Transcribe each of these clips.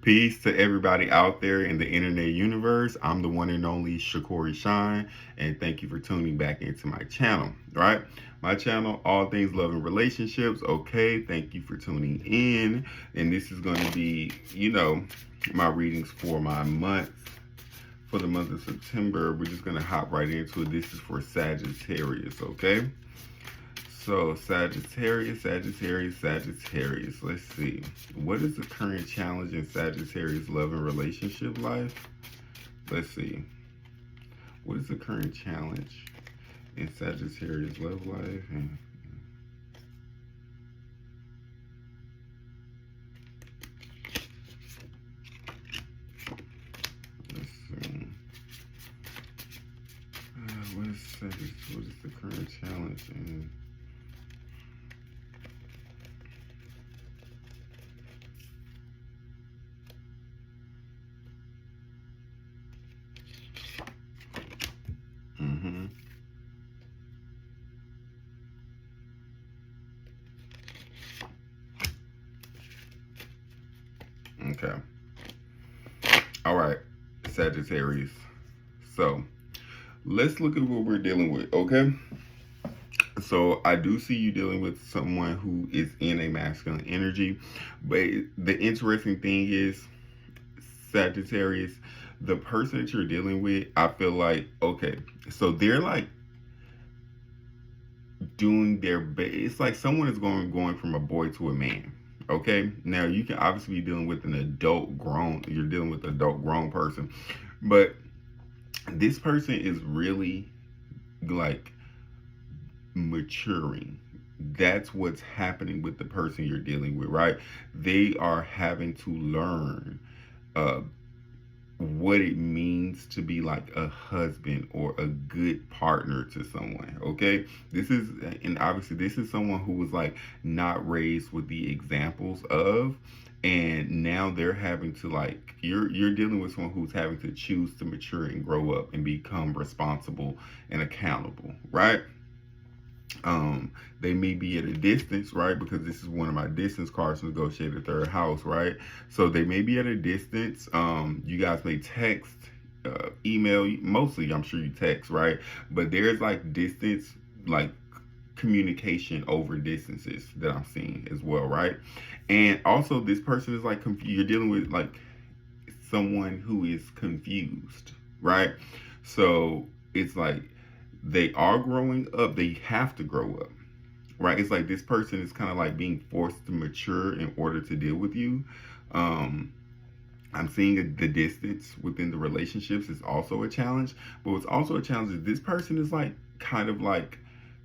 Peace to everybody out there in the internet universe. I'm the one and only Shakori Shine, and thank you for tuning back into my channel. Right, my channel, all things love and relationships. Okay, thank you for tuning in, and this is going to be, my readings for my month. For the month of September, we're just going to hop right into it. This is for Sagittarius. Okay. So Sagittarius, Sagittarius, Sagittarius. Let's see. What is the current challenge in Sagittarius love and relationship life? Let's see. What is the current challenge in Sagittarius love life? Let's see. What is the current challenge in? Okay. All right, Sagittarius. So let's look at what we're dealing with, okay? So I do see you dealing with someone who is in a masculine energy, but the interesting thing is, Sagittarius, the person that you're dealing with, I feel like, okay, so they're like doing their best. It's like someone is going from a boy to a man. Okay, now you can obviously be dealing with an adult grown. You're dealing with an adult grown person, but this person is really like maturing. That's what's happening with the person you're dealing with, right? They are having to learn uh, what it means to be like a husband or a good partner to someone. Okay, and obviously this is someone who was like not raised with the examples of, and now they're having to like, you're dealing with someone who's having to choose to mature and grow up and become responsible and accountable, right? They may be at a distance, right? Because this is one of my distance cards to negotiate the third house, right? So they may be at a distance. You guys may text, email, mostly I'm sure you text, right? But there's like distance, like communication over distances that I'm seeing as well, right? And also this person is like you're dealing with like someone who is confused, right? So it's like they are growing up, they have to grow up, right? It's like this person is kind of like being forced to mature in order to deal with you. I'm seeing the distance within the relationships is also a challenge, but what's also a challenge is this person is like kind of like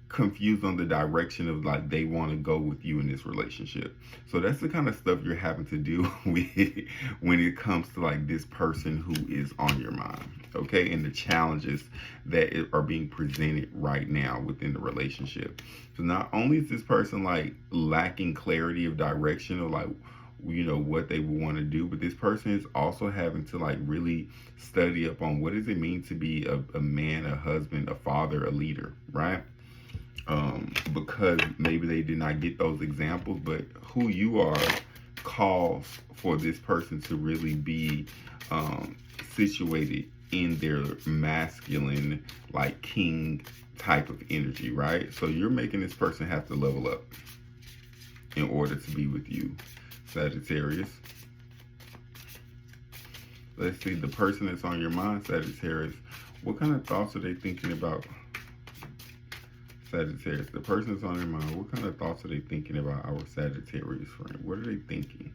confused on the direction of like they want to go with you in this relationship. So that's the kind of stuff you're having to deal with when it comes to like this person who is on your mind, okay? And the challenges that are being presented right now within the relationship. So not only is this person like lacking clarity of direction or like what they would want to do, but this person is also having to like really study up on what does it mean to be a man, a husband, a father, a leader, right? Because maybe they did not get those examples, but who you are calls for this person to really be situated in their masculine, like king type of energy, right? So you're making this person have to level up in order to be with you, Sagittarius. Let's see, the person that's on your mind, Sagittarius, what kind of thoughts are they thinking about? Sagittarius, the person that's on their mind, what kind of thoughts are they thinking about our Sagittarius friend? What are they thinking?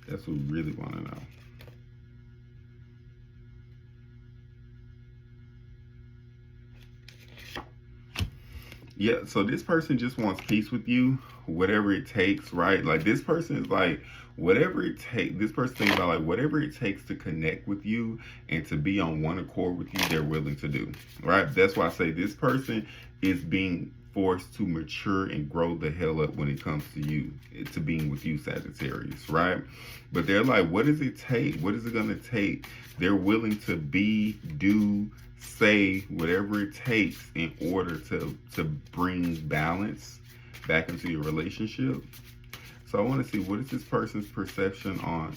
That's what we really want to know. Yeah, so this person just wants peace with you, whatever it takes, right? Like this person is like, whatever it takes, this person thinking about like whatever it takes to connect with you and to be on one accord with you, they're willing to do, right? That's why I say this person is being forced to mature and grow the hell up when it comes to you, to being with you, Sagittarius, right? But they're like, what does it take? What is it going to take? They're willing to be, do, say whatever it takes in order to bring balance back into your relationship. So I want to see, what is this person's perception on,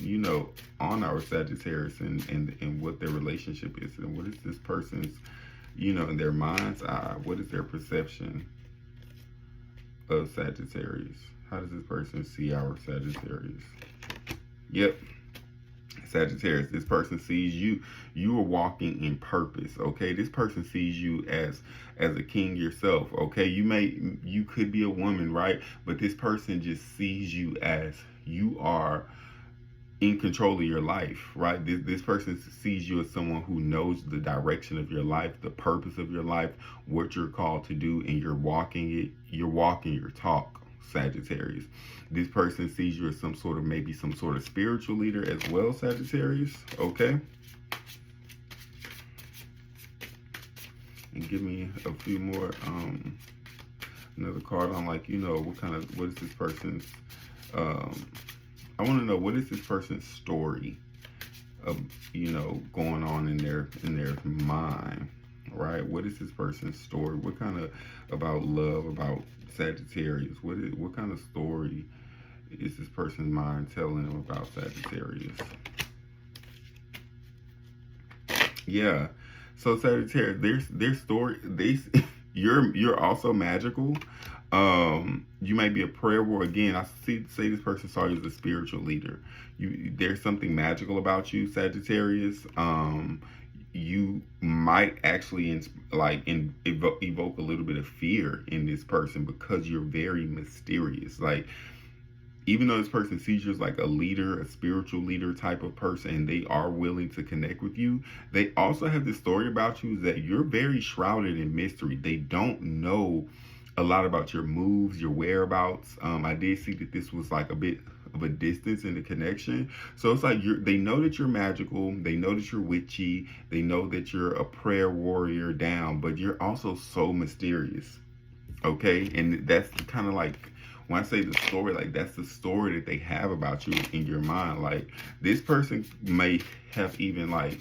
on our Sagittarius, and what their relationship is, and what is this person's, in their mind's eye, what is their perception of Sagittarius? How does this person see our Sagittarius? Yep. Sagittarius, this person sees you are walking in purpose. Okay, this person sees you as a king yourself. Okay, you could be a woman, right? But this person just sees you as you are in control of your life, right? This person sees you as someone who knows the direction of your life, the purpose of your life, what you're called to do, and you're walking it. You're walking your talk, Sagittarius. This person sees you as maybe some sort of spiritual leader as well, Sagittarius. Okay. And give me a few more, another card on, like, what is this person's, I want to know, what is this person's story of, going on in their mind, right? What is this person's story? What kind of, about love, about Sagittarius? What kind of story is this person's mind telling them about Sagittarius? Yeah. So Sagittarius, their story, you're also magical. You might be a prayer warrior. Again, I say this person saw you as a spiritual leader. There's something magical about you, Sagittarius. You might actually evoke a little bit of fear in this person because you're very mysterious. Like, even though this person sees you as like a leader, a spiritual leader type of person, and they are willing to connect with you, they also have this story about you that you're very shrouded in mystery. They don't know a lot about your moves, your whereabouts. I did see that this was like a bit of a distance in the connection. So it's like they know that you're magical, they know that you're witchy, they know that you're a prayer warrior down, but you're also so mysterious. Okay, and that's kind of like, when I say the story, like, that's the story that they have about you in your mind. Like, this person may have even like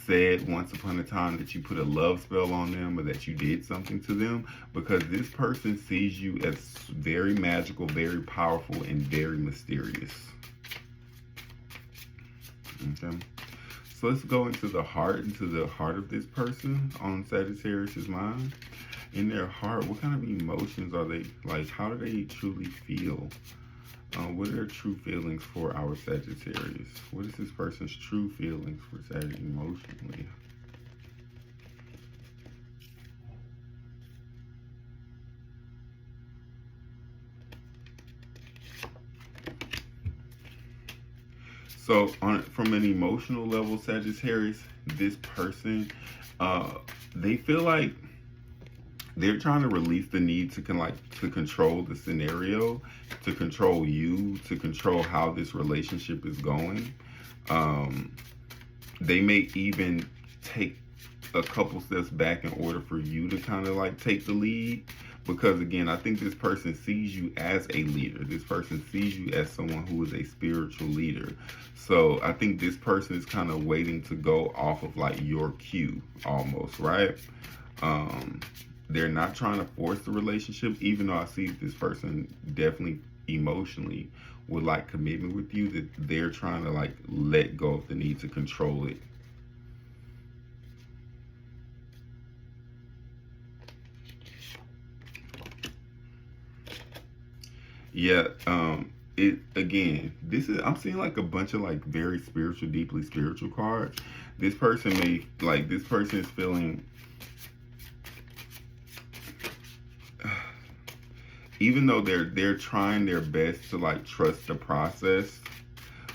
said once upon a time that you put a love spell on them, or that you did something to them, because this person sees you as very magical, very powerful, and very mysterious. Okay, so let's go into the heart of this person on Sagittarius's mind. In their heart, what kind of emotions are they, like, how do they truly feel? What are their true feelings for our Sagittarius? What is this person's true feelings for Sagittarius emotionally? So from an emotional level, Sagittarius, this person, they feel like they're trying to release the need to control the scenario, to control you, to control how this relationship is going. They may even take a couple steps back in order for you to kind of like take the lead. Because again, I think this person sees you as a leader. This person sees you as someone who is a spiritual leader. So I think this person is kind of waiting to go off of like your cue almost, right? They're not trying to force the relationship, even though I see this person definitely emotionally would like commitment with you, that they're trying to like let go of the need to control it. Yeah, I'm seeing like a bunch of like very spiritual, deeply spiritual cards. This person is feeling, even though they're trying their best to like trust the process,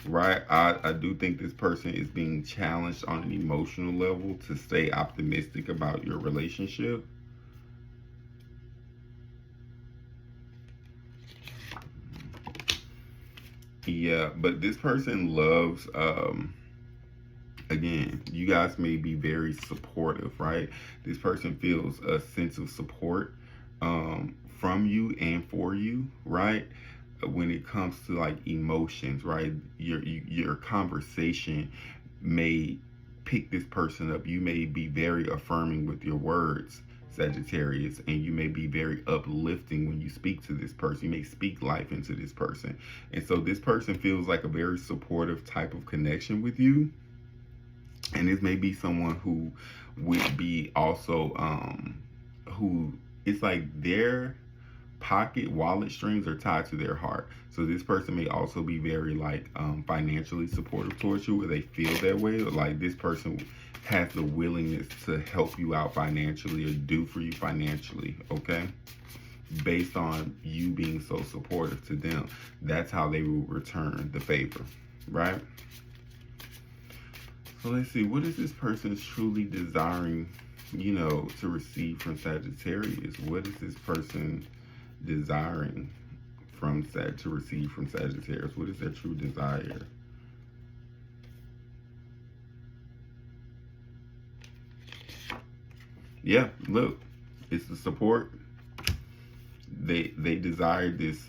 right? I do think this person is being challenged on an emotional level to stay optimistic about your relationship. Yeah, but this person loves, again, you guys may be very supportive, right? This person feels a sense of support from you and for you, right? When it comes to like emotions, right? Your conversation may pick this person up. You may be very affirming with your words, Sagittarius, and you may be very uplifting when you speak to this person. You may speak life into this person. And so this person feels like a very supportive type of connection with you. And this may be someone who would be also, who it's like their pocket wallet strings are tied to their heart. So this person may also be very like financially supportive towards you, where they feel that way. Like this person has the willingness to help you out financially or do for you financially, okay? Based on you being so supportive to them. That's how they will return the favor, right? So let's see, what is this person truly desiring, to receive from Sagittarius? What is this person desiring to receive from Sagittarius? What is their true desire? Yeah, look, it's the support. They desire this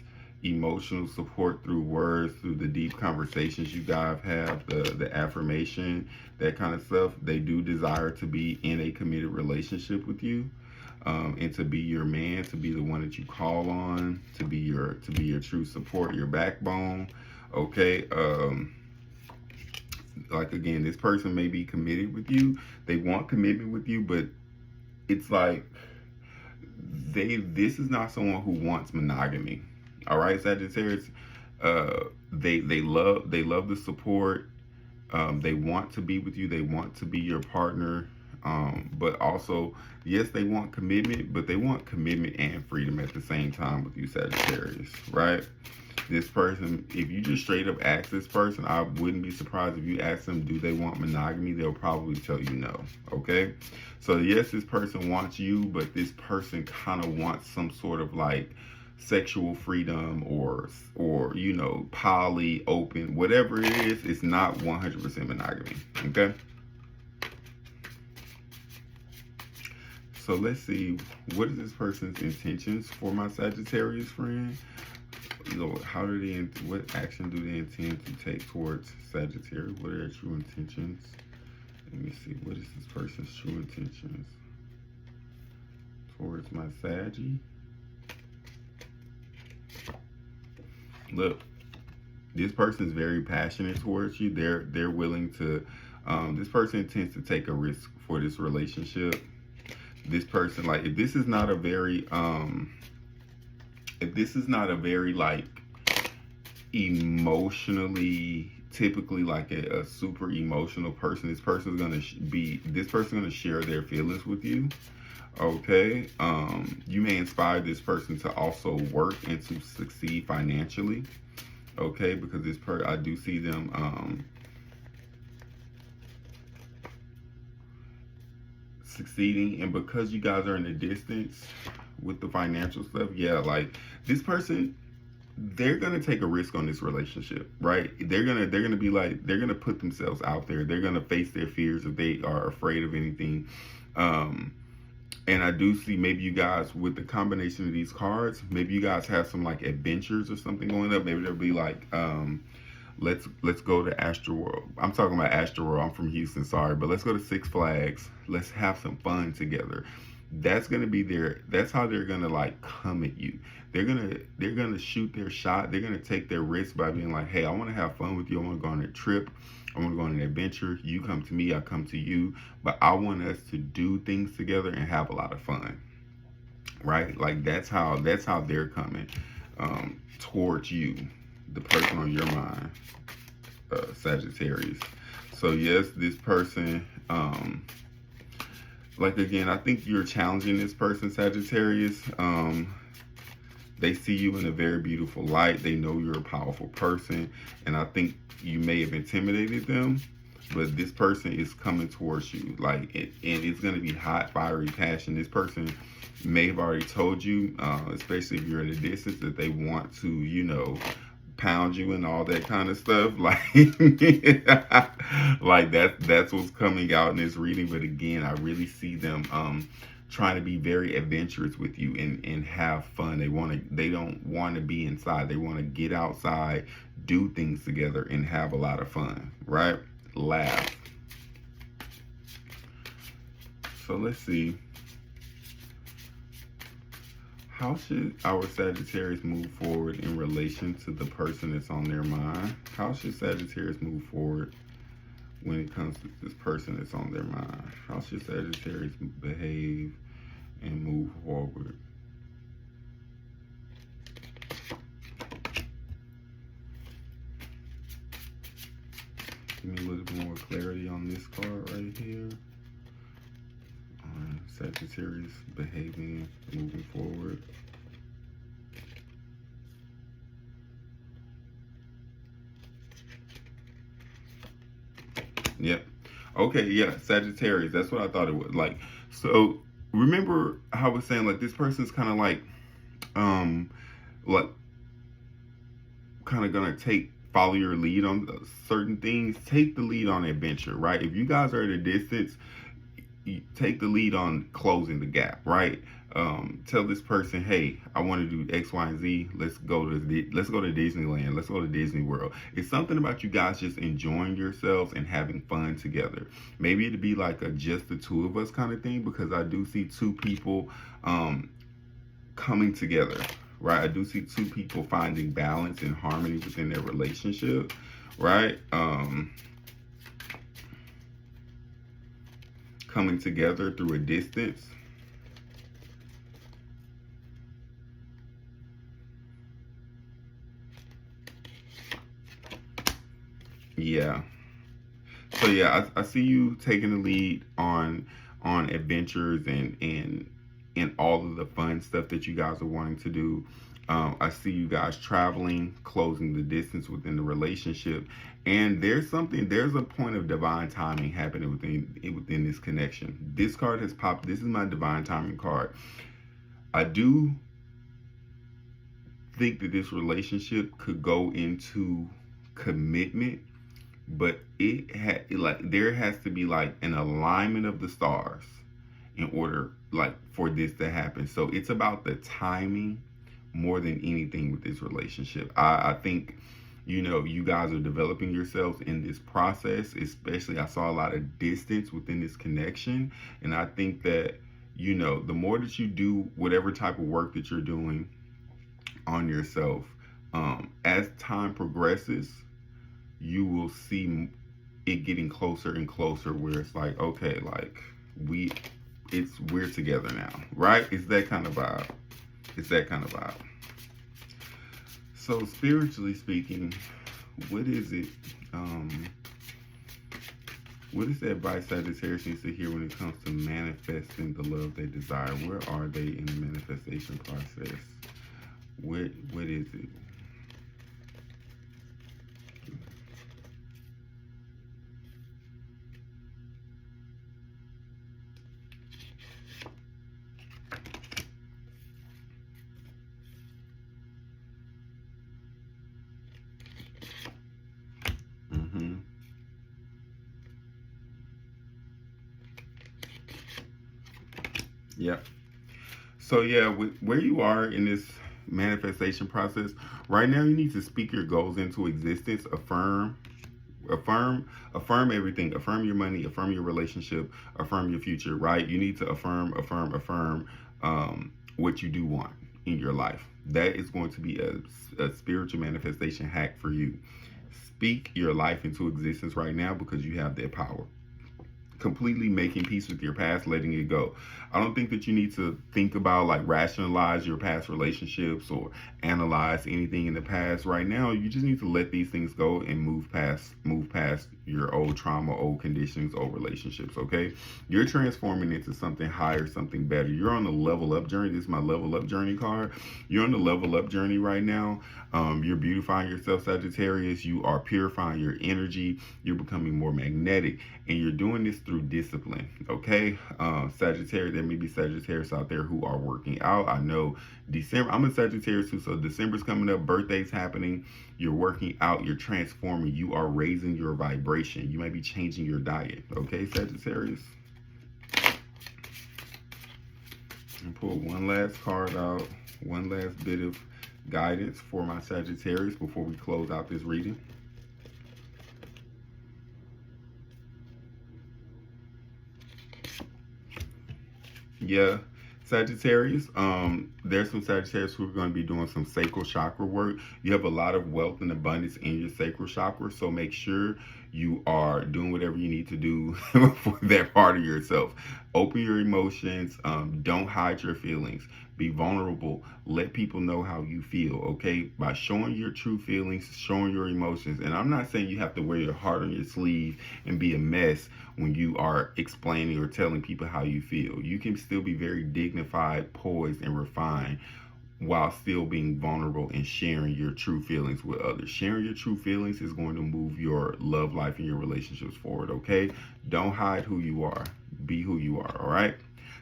emotional support through words, through the deep conversations you guys have, the affirmation, that kind of stuff. They do desire to be in a committed relationship with you, and to be your man, to be the one that you call on, to be your true support, your backbone. Okay. Like again, this person may be committed with you. They want commitment with you, but it's like this is not someone who wants monogamy. All right, Sagittarius, they love the support. They want to be with you. They want to be your partner. But also, yes, they want commitment, but they want commitment and freedom at the same time with you, Sagittarius, right? This person, if you just straight up ask this person, I wouldn't be surprised if you ask them, do they want monogamy? They'll probably tell you no, okay? So yes, this person wants you, but this person kind of wants some sort of like sexual freedom or poly, open, whatever it is. It's not 100% monogamy, okay? So let's see, what is this person's intentions for my Sagittarius friend? What action do they intend to take towards Sagittarius? What are their true intentions? Let me see, what is this person's true intentions towards my Saggy? Look, this person is very passionate towards you. They're willing to, this person intends to take a risk for this relationship. This person, like, if this is not a very like emotionally, typically like a super emotional person, this person's gonna share their feelings with you. Okay, you may inspire this person to also work and to succeed financially. Okay, because I do see them succeeding, and because you guys are in the distance with the financial stuff, yeah, like this person, they're gonna take a risk on this relationship, right? They're gonna be like, they're gonna put themselves out there. They're gonna face their fears if they are afraid of anything. And I do see maybe you guys, with the combination of these cards, maybe you guys have some like adventures or something going up. Maybe there'll be like, let's go to Astroworld. I'm talking about Astroworld. I'm from Houston, sorry, but let's go to Six Flags. Let's have some fun together. That's gonna be that's how they're gonna like come at you. They're gonna shoot their shot. They're gonna take their risk by being like, hey, I want to have fun with you. I want to go on a trip. I want to go on an adventure. You come to me, I come to you. But I want us to do things together and have a lot of fun, right? Like that's how they're coming towards you, the person on your mind, Sagittarius. So yes, this person, like again, I think you're challenging this person, Sagittarius. They see you in a very beautiful light. They know you're a powerful person, and I think you may have intimidated them, but this person is coming towards you, like, and it's going to be hot, fiery passion. This person may have already told you, especially if you're in a distance, that they want to, pound you and all that kind of stuff. Like, like that's what's coming out in this reading. But again, I really see them trying to be very adventurous with you and have fun. They don't want to be inside. They want to get outside, do things together, and have a lot of fun, right? Laugh. So let's see. How should our Sagittarius move forward in relation to the person that's on their mind? How should Sagittarius move forward when it comes to this person that's on their mind? How should Sagittarius behave and move forward? Give me a little bit more clarity on this card right here. Sagittarius behaving, moving forward. Yep. Okay, yeah, Sagittarius. That's what I thought it was. Like, so remember how I was saying, like, this person's kind of like kind of gonna follow your lead on certain things. Take the lead on adventure, right? If you guys are at a distance, you take the lead on closing the gap, right? Tell this person, hey, I want to do X, Y, and Z. Let's go to Disneyland. Let's go to Disney World. It's something about you guys just enjoying yourselves and having fun together. Maybe it'd be like a just the two of us kind of thing, because I do see two people coming together, right? I do see two people finding balance and harmony within their relationship, right? Coming together through a distance. Yeah. So yeah, I see you taking the lead on adventures and all of the fun stuff that you guys are wanting to do. I see you guys traveling, closing the distance within the relationship, and there's a point of divine timing happening within this connection. This card has popped. This is my divine timing card. I do think that this relationship could go into commitment, but there has to be like an alignment of the stars in order like for this to happen. So it's about the timing more than anything with this relationship. I think, you guys are developing yourselves in this process. Especially, I saw a lot of distance within this connection, and I think that the more that you do whatever type of work that you're doing on yourself, as time progresses, you will see it getting closer and closer, where it's like, okay, like we're together now, right? It's that kind of vibe. So spiritually speaking, what is it? What is the advice Sagittarius needs to hear when it comes to manifesting the love they desire? Where are they in the manifestation process? What is it? Yeah. So yeah, where you are in this manifestation process right now, you need to speak your goals into existence. Affirm everything. Affirm your money. Affirm your relationship. Affirm your future. Right? You need to affirm what you do want in your life. That is going to be a spiritual manifestation hack for you. Speak your life into existence right now, because you have that power. Completely making peace with your past, letting it go. I don't think that you need to think about like rationalize your past relationships or analyze anything in the past right now. You just need to let these things go and move past your old trauma, old conditions, old relationships. Okay, you're transforming into something higher, something better. You're on the level up journey. This is my level up journey card. You're on the level up journey right now. You're beautifying yourself, Sagittarius. You are purifying your energy. You're becoming more magnetic, and you're doing this through discipline. Okay, Sagittarius. There may be Sagittarius out there who are working out. I know December. I'm a Sagittarius too, so December's coming up. Birthday's happening. You're working out. You're transforming. You are raising your vibration. You might be changing your diet. Okay, Sagittarius. And pull one last card out. One last bit of guidance for my Sagittarius before we close out this reading. Yeah, Sagittarius, there's some Sagittarius who are going to be doing some sacral chakra work. You have a lot of wealth and abundance in your sacral chakra, so make sure you are doing whatever you need to do for that part of yourself. Open your emotions. Don't hide your feelings. Be vulnerable. Let people know how you feel, okay? By showing your true feelings, showing your emotions. And I'm not saying you have to wear your heart on your sleeve and be a mess when you are explaining or telling people how you feel. You can still be very dignified, poised, and refined while still being vulnerable and sharing your true feelings with others. Sharing your true feelings is going to move your love life and your relationships forward, okay? Don't hide who you are. Be who you are, all right?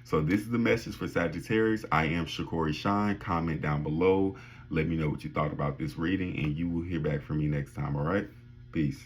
So this is the message for Sagittarius. I am Shakori Shine. Comment down below. Let me know what you thought about this reading, and you will hear back from me next time, all right? Peace.